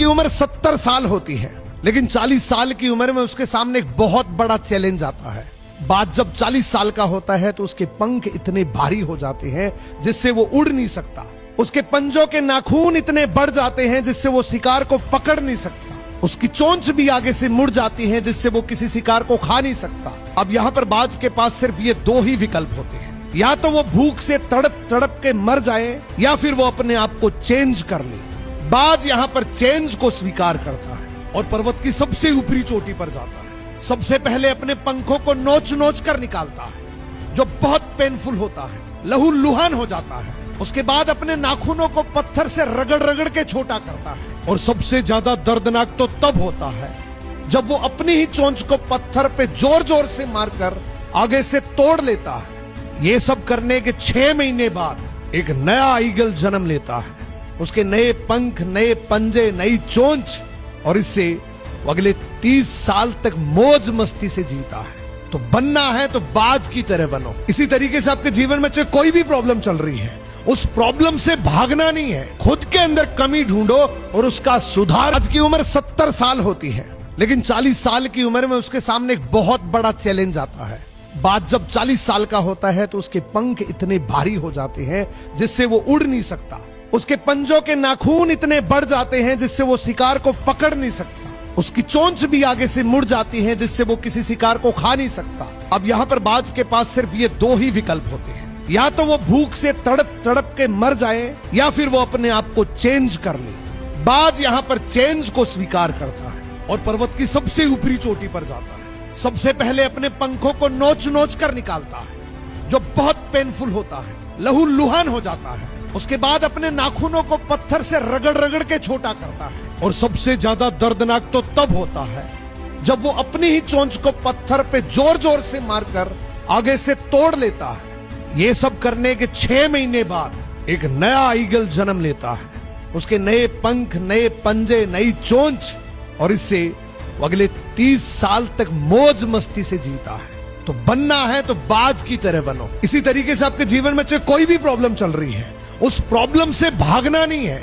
की उम्र 70 साल होती है, लेकिन 40 साल की उम्र में उसके सामने एक बहुत बड़ा चैलेंज आता है। बात जब 40 साल का होता है तो उसके पंख इतने भारी हो जाते हैं जिससे वो उड़ नहीं सकता। उसके पंजों के नाखून इतने बढ़ जाते हैं जिससे वो शिकार को पकड़ नहीं सकता। उसकी चोंच भी आगे से मुड़ जाती है जिससे वो किसी शिकार को खा नहीं सकता। अब यहाँ पर बाज के पास सिर्फ ये दो ही विकल्प होते हैं, या तो वो भूख से तड़प तड़प के मर जाए या फिर वो अपने आप को चेंज कर ले। बाज यहाँ पर चेंज को स्वीकार करता है और पर्वत की सबसे ऊपरी चोटी पर जाता है। सबसे पहले अपने पंखों को नोच नोच कर निकालता है, जो बहुत पेनफुल होता है, लहू लुहान हो जाता है। उसके बाद अपने नाखूनों को पत्थर से रगड़ रगड़ के छोटा करता है और सबसे ज्यादा दर्दनाक तो तब होता है जब वो अपनी ही चोंच को पत्थर पे जोर जोर से मारकर आगे से तोड़ लेता है। ये सब करने के 6 महीने बाद एक नया ईगल जन्म लेता है। उसके नए पंख, नए पंजे, नई चोंच, और इससे वो अगले 30 साल तक मौज मस्ती से जीता है। तो बनना है तो बाज की तरह बनो। इसी तरीके से आपके जीवन में चाहे कोई भी प्रॉब्लम चल रही है, उस प्रॉब्लम से भागना नहीं है, खुद के अंदर कमी ढूंढो और उसका सुधार। आज की उम्र 70 साल होती है, लेकिन 40 साल की उम्र में उसके सामने एक बहुत बड़ा चैलेंज आता है। बात जब 40 साल का होता है तो उसके पंख इतने भारी हो जाते हैं जिससे वो उड़ नहीं सकता। उसके पंजों के नाखून इतने बढ़ जाते हैं जिससे वो शिकार को पकड़ नहीं सकता। उसकी चोंच भी आगे से मुड़ जाती है जिससे वो किसी शिकार को खा नहीं सकता। अब यहाँ पर बाज के पास सिर्फ ये दो ही विकल्प होते हैं, या तो वो भूख से तड़प तड़प के मर जाए या फिर वो अपने आप को चेंज कर ले। बाज यहाँ पर चेंज को स्वीकार करता है और पर्वत की सबसे ऊपरी चोटी पर जाता है। सबसे पहले अपने पंखों को नोच नोच कर निकालता है, जो बहुत पेनफुल होता है, लहू लुहान हो जाता है। उसके बाद अपने नाखूनों को पत्थर से रगड़ रगड़ के छोटा करता है और सबसे ज्यादा दर्दनाक तो तब होता है जब वो अपनी ही चोंच को पत्थर पे जोर जोर से मारकर आगे से तोड़ लेता है। ये सब करने के 6 महीने बाद एक नया ईगल जन्म लेता है। उसके नए पंख, नए पंजे, नई चोंच, और इससे वो अगले 30 साल तक मौज मस्ती से जीता है। तो बनना है तो बाज की तरह बनो। इसी तरीके से आपके जीवन में चाहे कोई भी प्रॉब्लम चल रही है, उस प्रॉब्लम से भागना नहीं है,